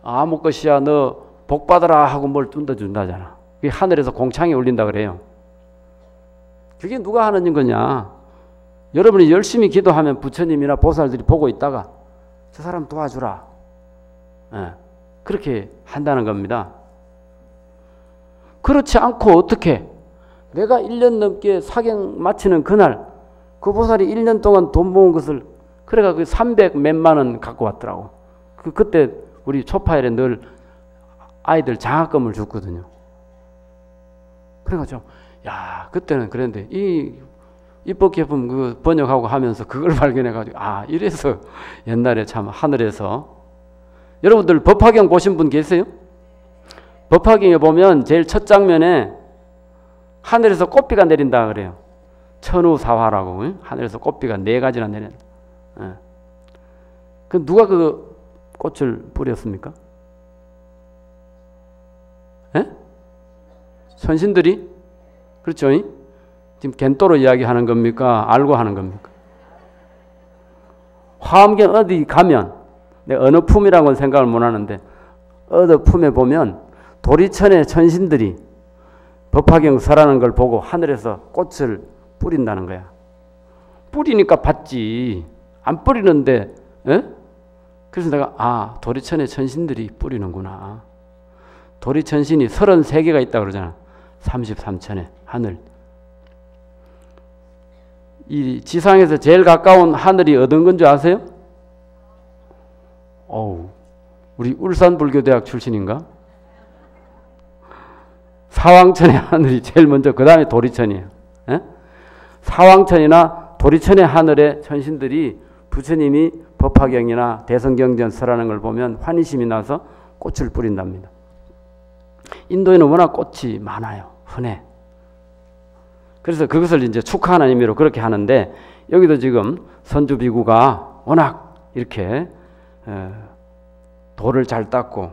A: 아무 것이야 너 복 받아라 하고 뭘 뜯어준다잖아. 그게 하늘에서 공창이 울린다 그래요. 그게 누가 하는 거냐? 여러분이 열심히 기도하면 부처님이나 보살들이 보고 있다가 저 사람 도와주라. 그렇게 한다는 겁니다. 그렇지 않고 어떻게 내가 1년 넘게 사경 마치는 그날 그 보살이 1년 동안 돈 모은 것을 그래가 그 300 몇만 원 갖고 왔더라고. 그때 우리 초파일에 늘 아이들 장학금을 줬거든요. 그래가지고 그때는 그랬는데 이 입법개품 그 번역하고 하면서 그걸 발견해가지고 이래서 옛날에 참 하늘에서 여러분들 법화경 보신 분 계세요? 법화경에 보면 제일 첫 장면에 하늘에서 꽃비가 내린다 그래요. 천우사화라고 하늘에서 꽃비가 4가지나 내린다. 그 누가 그 꽃을 뿌렸습니까? 선신들이? 그렇죠? 지금 겐토로 이야기하는 겁니까? 알고 하는 겁니까? 화엄경 어디 가면 내가 어느 품이라고는 생각을 못 하는데 어느 품에 보면 도리천의 천신들이 법화경 설하는 걸 보고 하늘에서 꽃을 뿌린다는 거야. 뿌리니까 받지. 안 뿌리는데 그래서 내가 도리천의 천신들이 뿌리는구나. 도리천신이 33개가 있다 그러잖아. 33천의 하늘. 이 지상에서 제일 가까운 하늘이 어떤 건지 아세요? 우리 울산불교대학 출신인가? 사왕천의 하늘이 제일 먼저, 그 다음에 도리천이에요. 사왕천이나 도리천의 하늘의 천신들이 부처님이 법화경이나 대성경전 설하는 걸 보면 환희심이 나서 꽃을 뿌린답니다. 인도에는 워낙 꽃이 많아요. 흔해. 그래서 그것을 이제 축하하는 의미로 그렇게 하는데, 여기도 지금 선주비구가 워낙 이렇게 도를 잘 닦고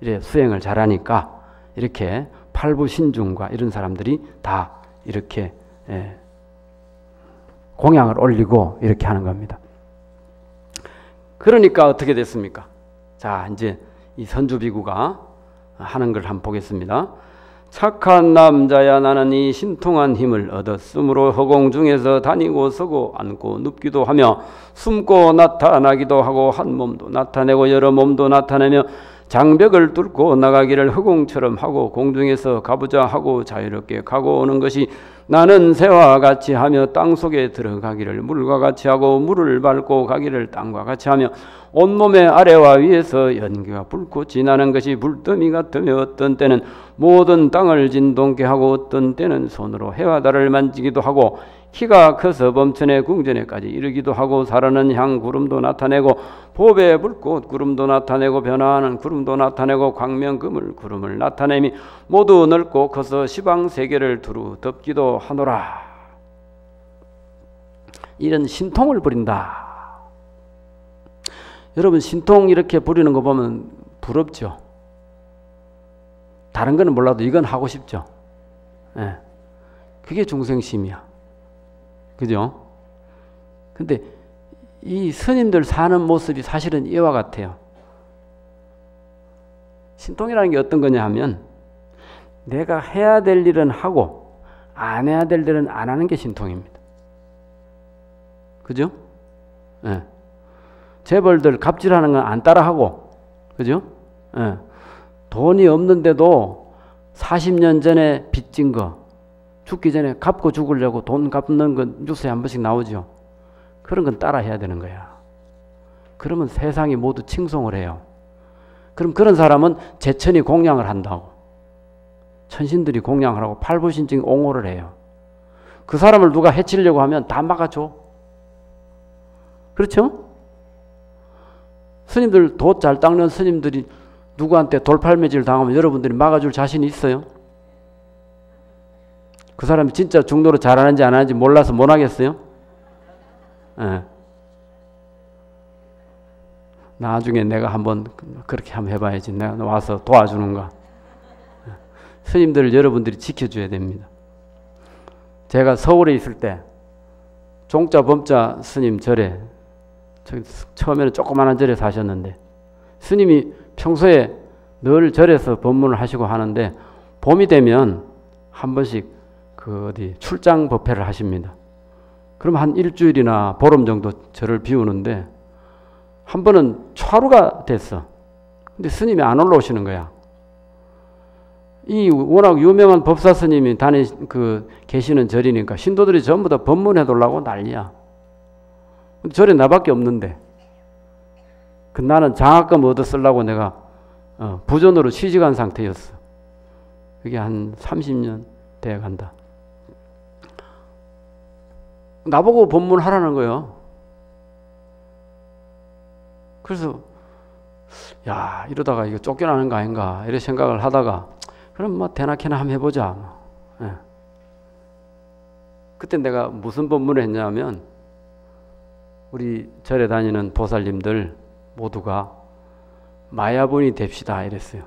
A: 이렇게 수행을 잘하니까 이렇게 팔부신중과 이런 사람들이 다 이렇게 공양을 올리고 이렇게 하는 겁니다. 그러니까 어떻게 됐습니까? 자, 이제 이 선주비구가 하는 걸 한번 보겠습니다. 착한 남자야 나는 이 신통한 힘을 얻었으므로 허공 중에서 다니고 서고 앉고 눕기도 하며 숨고 나타나기도 하고 한 몸도 나타내고 여러 몸도 나타내며 장벽을 뚫고 나가기를 허공처럼 하고 공중에서 가보자 하고 자유롭게 가고 오는 것이 나는 새와 같이 하며 땅속에 들어가기를 물과 같이 하고 물을 밟고 가기를 땅과 같이 하며 온몸의 아래와 위에서 연기가 불꽃이 나는 것이 불더미 같으며 어떤 때는 모든 땅을 진동케 하고 어떤 때는 손으로 해와 달을 만지기도 하고 키가 커서 범천의 궁전에까지 이르기도 하고 사르는 향 구름도 나타내고 보배 불꽃 구름도 나타내고 변화하는 구름도 나타내고 광명 그물 구름을 나타내미 모두 넓고 커서 시방 세계를 두루 덮기도 하노라. 이런 신통을 부린다. 여러분 신통 이렇게 부리는 거 보면 부럽죠. 다른 거는 몰라도 이건 하고 싶죠. 그게 중생심이야. 그죠? 근데 이 스님들 사는 모습이 사실은 이와 같아요. 신통이라는 게 어떤 거냐 하면 내가 해야 될 일은 하고 안 해야 될 일은 안 하는 게 신통입니다. 그죠? 예. 재벌들 갑질하는 건 안 따라하고, 그죠? 예. 돈이 없는데도 40년 전에 빚진 거 죽기 전에 갚고 죽으려고 돈 갚는 건 뉴스에 한 번씩 나오죠. 그런 건 따라 해야 되는 거야. 그러면 세상이 모두 칭송을 해요. 그럼 그런 사람은 제천이 공양을 한다고, 천신들이 공양을 하고 팔부신증 옹호를 해요. 그 사람을 누가 해치려고 하면 다 막아줘. 그렇죠? 스님들 도 잘 닦는 스님들이 누구한테 돌팔매질 당하면 여러분들이 막아줄 자신이 있어요? 그 사람이 진짜 중도로 잘하는지 안 하는지 몰라서 못 하겠어요? 예. 나중에 내가 한번 그렇게 한번 해봐야지. 내가 와서 도와주는가. 스님들을 여러분들이 지켜줘야 됩니다. 제가 서울에 있을 때 종자 범자 스님 절에, 처음에는 조그마한 절에 사셨는데 스님이 평소에 늘 절에서 법문을 하시고 하는데 봄이 되면 한 번씩 어디 출장 법회를 하십니다. 그럼 한 일주일이나 보름 정도 절을 비우는데 한 번은 차루가 됐어. 근데 스님이 안 올라오시는 거야. 이 워낙 유명한 법사 스님이 계시는 절이니까 신도들이 전부 다 법문해 달라고 난리야. 절에 나밖에 없는데. 나는 장학금 얻어 쓰려고 내가 부전으로 취직한 상태였어. 그게 한 30년 돼 간다. 나보고 법문하라는 거예요. 그래서 야, 이러다가 이거 쫓겨나는 거 아닌가 이런 생각을 하다가 그럼 뭐 대낮에나 한번 해보자. 예. 그때 내가 무슨 법문을 했냐면 우리 절에 다니는 보살님들 모두가 마야분이 됩시다 이랬어요.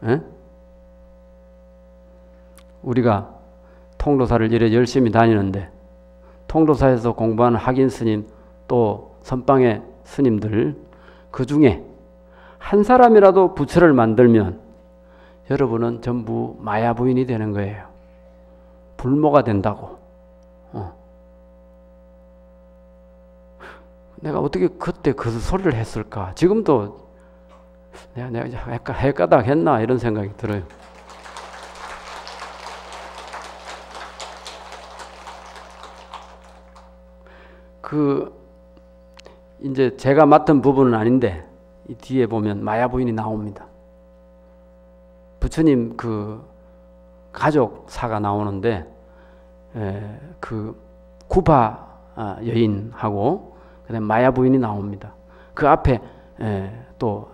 A: 예? 우리가 통도사를 이래 열심히 다니는데 통도사에서 공부하는 학인 스님 또 선방의 스님들 그 중에 한 사람이라도 부처를 만들면 여러분은 전부 마야부인이 되는 거예요. 불모가 된다고. 내가 어떻게 그때 그 소리를 했을까? 지금도 내가 헷가닥 했나 이런 생각이 들어요. 이제 제가 맡은 부분은 아닌데 이 뒤에 보면 마야부인이 나옵니다. 부처님 가족사가 나오는데 구바 여인하고 그다음에 마야부인이 나옵니다. 그 앞에 또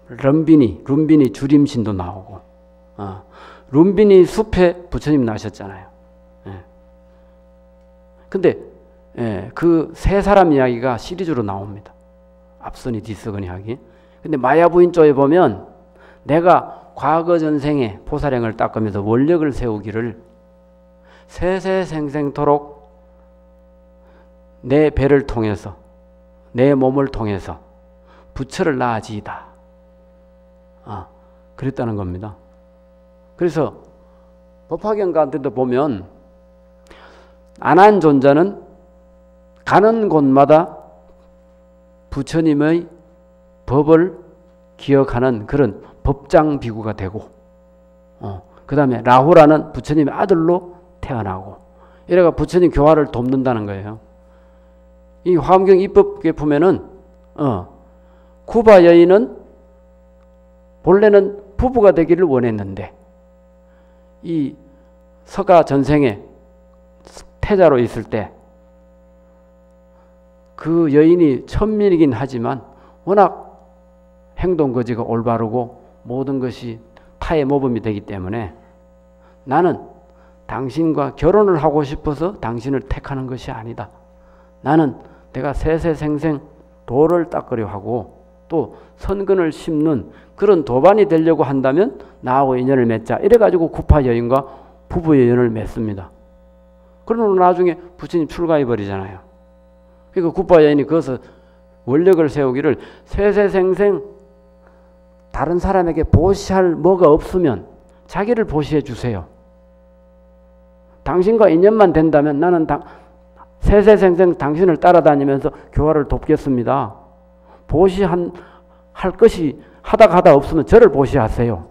A: 룸비니 주림신도 나오고 룸비니 숲에 부처님 나셨잖아요. 근데 그 세 사람 이야기가 시리즈로 나옵니다. 앞선이 뒤서거니 하기. 근데 마야부인 쪽에 보면 내가 과거 전생에 보살행을 닦으면서 원력을 세우기를 세세생생토록 내 배를 통해서 내 몸을 통해서 부처를 낳아지이다. 그랬다는 겁니다. 그래서 법화경 같은 데 보면 안한 존자는 가는 곳마다 부처님의 법을 기억하는 그런 법장 비구가 되고 그 다음에 라후라는 부처님의 아들로 태어나고 이래가 부처님 교화를 돕는다는 거예요. 이 화엄경 입법에 보면은 쿠바 여인은 본래는 부부가 되기를 원했는데 이 서가 전생에 태자로 있을 때 그 여인이 천민이긴 하지만 워낙 행동거지가 올바르고 모든 것이 타의 모범이 되기 때문에 나는 당신과 결혼을 하고 싶어서 당신을 택하는 것이 아니다. 나는 내가 세세생생 도를 닦으려 하고 또 선근을 심는 그런 도반이 되려고 한다면 나하고 인연을 맺자. 이래가지고 구파 여인과 부부 여인을 맺습니다. 그러면 나중에 부처님 출가해 버리잖아요. 그러니까 구파여인이 거기서 원력을 세우기를 세세생생 다른 사람에게 보시할 뭐가 없으면 자기를 보시해 주세요. 당신과 인연만 된다면 나는 세세생생 당신을 따라다니면서 교화를 돕겠습니다. 보시할 것이 하다 없으면 저를 보시하세요.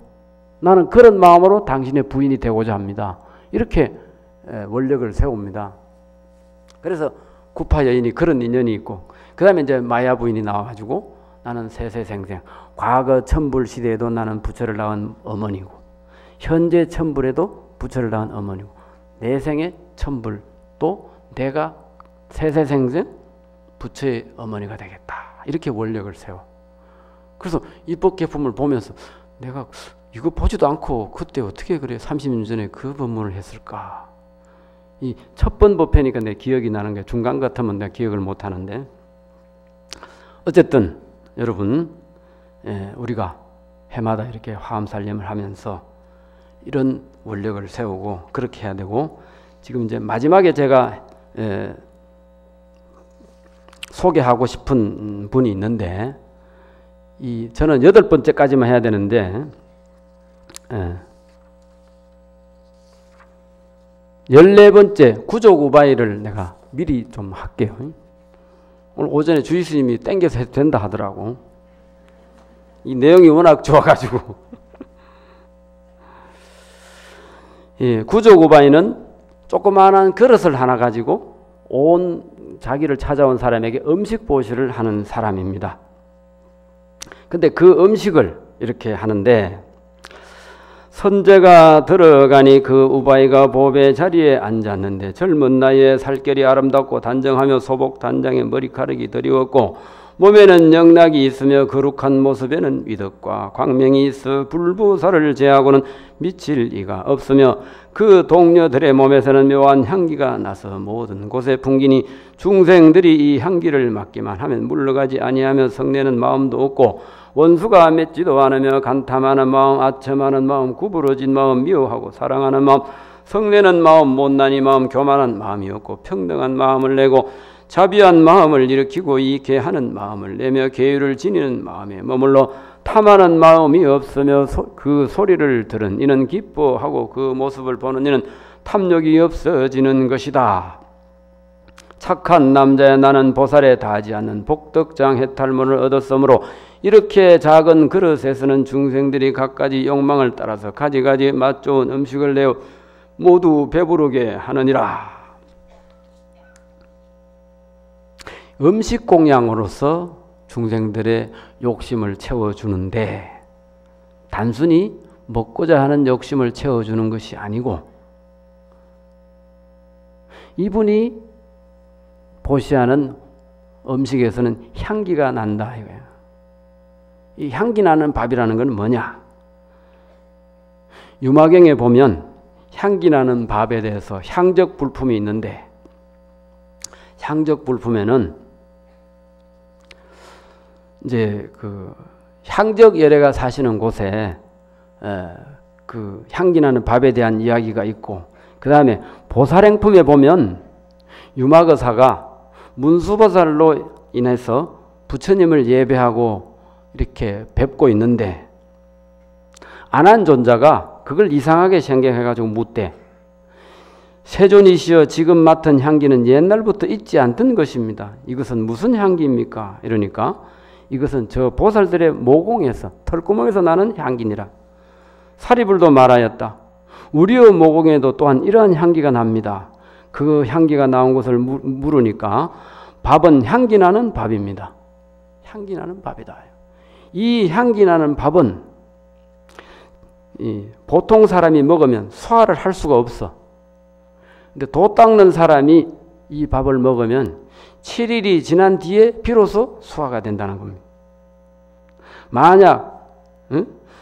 A: 나는 그런 마음으로 당신의 부인이 되고자 합니다. 이렇게 원력을 세웁니다. 그래서 구파 여인이 그런 인연이 있고, 그 다음에 이제 마야 부인이 나와가지고 나는 세세생생 과거 천불 시대에도 나는 부처를 낳은 어머니고, 현재 천불에도 부처를 낳은 어머니고, 내생의 천불도 내가 세세생생 부처의 어머니가 되겠다. 이렇게 원력을 세워. 그래서 입법계품을 보면서 내가 이거 보지도 않고 그때 어떻게 그래 30년 전에 그 법문을 했을까. 이 첫 번 법회니까 내 기억이 나는 게 중간 같으면 내가 기억을 못 하는데, 어쨌든 여러분, 우리가 해마다 이렇게 화엄살림을 하면서 이런 원력을 세우고 그렇게 해야 되고, 지금 이제 마지막에 제가 소개하고 싶은 분이 있는데, 저는 8번째까지만 해야 되는데 14번째 구족우바이를 내가 미리 좀 할게요. 오늘 오전에 주의스님이 땡겨서 해도 된다 하더라고. 이 내용이 워낙 좋아가지고. 구족우바이는 조그마한 그릇을 하나 가지고 온 자기를 찾아온 사람에게 음식 보시를 하는 사람입니다. 근데 그 음식을 이렇게 하는데, 선제가 들어가니 그 우바이가 보배 자리에 앉았는데 젊은 나이에 살결이 아름답고 단정하며 소복 단장에 머리카락이 드리웠고 몸에는 영락이 있으며 거룩한 모습에는 위덕과 광명이 있어 불부사를 제하고는 미칠 이가 없으며 그 동료들의 몸에서는 묘한 향기가 나서 모든 곳에 풍기니 중생들이 이 향기를 맡기만 하면 물러가지 아니하며 성내는 마음도 없고 원수가 맺지도 않으며 간탐하는 마음, 아첨하는 마음, 구부러진 마음, 미워하고 사랑하는 마음, 성내는 마음, 못난이 마음, 교만한 마음이 없고 평등한 마음을 내고 자비한 마음을 일으키고 이익해 하는 마음을 내며 계율을 지니는 마음에 머물러 탐하는 마음이 없으며 그 소리를 들은 이는 기뻐하고 그 모습을 보는 이는 탐욕이 없어지는 것이다. 착한 남자의 나는 보살에 닿지 않는 복덕장 해탈문을 얻었으므로 이렇게 작은 그릇에서는 중생들이 갖가지 욕망을 따라서 가지가지 맛 좋은 음식을 내어 모두 배부르게 하느니라. 음식 공양으로서 중생들의 욕심을 채워주는데, 단순히 먹고자 하는 욕심을 채워주는 것이 아니고 이분이 보시하는 음식에서는 향기가 난다 이거예요. 이 향기 나는 밥이라는 건 뭐냐? 유마경에 보면 향기 나는 밥에 대해서 향적 불품이 있는데, 향적 불품에는 이제 그 향적 열애가 사시는 곳에 그 향기 나는 밥에 대한 이야기가 있고, 그 다음에 보살행품에 보면 유마거사가 문수보살로 인해서 부처님을 예배하고 이렇게 뵙고 있는데, 안한존자가 그걸 이상하게 생각해가지고 묻대. 세존이시여 지금 맡은 향기는 옛날부터 있지 않던 것입니다. 이것은 무슨 향기입니까? 이러니까 이것은 저 보살들의 모공에서, 털구멍에서 나는 향기니라. 사리불도 말하였다. 우리의 모공에도 또한 이러한 향기가 납니다. 그 향기가 나온 것을 물으니까 밥은 향기 나는 밥입니다. 향기 나는 밥이다. 이 향기 나는 밥은 보통 사람이 먹으면 소화를 할 수가 없어. 근데 도 닦는 사람이 이 밥을 먹으면 7일이 지난 뒤에 비로소 소화가 된다는 겁니다. 만약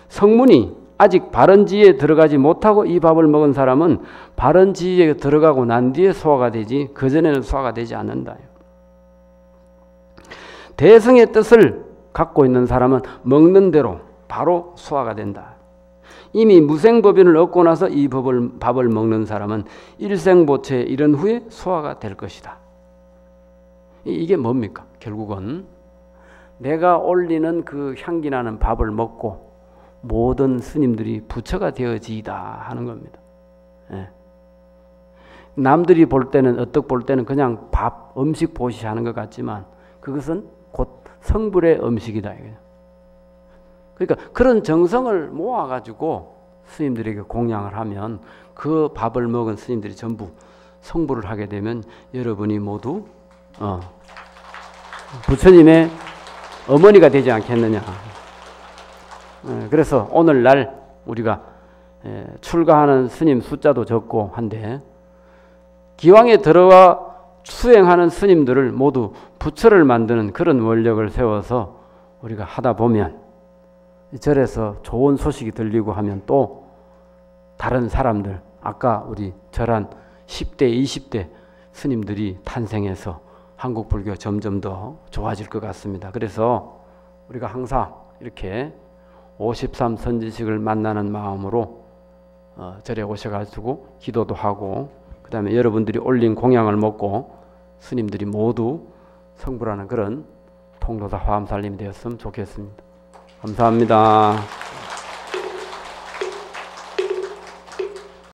A: 성문이 아직 바른지에 들어가지 못하고 이 밥을 먹은 사람은 바른지에 들어가고 난 뒤에 소화가 되지, 그전에는 소화가 되지 않는다. 대승의 뜻을 갖고 있는 사람은 먹는 대로 바로 소화가 된다. 이미 무생법인을 얻고 나서 이 밥을 먹는 사람은 일생보채 이른 후에 소화가 될 것이다. 이게 뭡니까? 결국은 내가 올리는 그 향기나는 밥을 먹고 모든 스님들이 부처가 되어지이다 하는 겁니다. 예. 남들이 볼 때는 어떻게 볼 때는 그냥 밥, 음식 보시하는 것 같지만 그것은 곧 성불의 음식이다. 그러니까 그런 정성을 모아가지고 스님들에게 공양을 하면 그 밥을 먹은 스님들이 전부 성불을 하게 되면 여러분이 모두 부처님의 어머니가 되지 않겠느냐. 그래서 오늘날 우리가 출가하는 스님 숫자도 적고 한데 기왕에 들어와 수행하는 스님들을 모두 부처를 만드는 그런 원력을 세워서 우리가 하다 보면 절에서 좋은 소식이 들리고 하면 또 다른 사람들, 아까 우리 절한 10대, 20대 스님들이 탄생해서 한국 불교가 점점 더 좋아질 것 같습니다. 그래서 우리가 항상 이렇게 53 선지식을 만나는 마음으로 절에 오셔가지고 기도도 하고 그 다음에 여러분들이 올린 공양을 먹고 스님들이 모두 성불하는 그런 통도사 화엄살림이 되었으면 좋겠습니다. 감사합니다.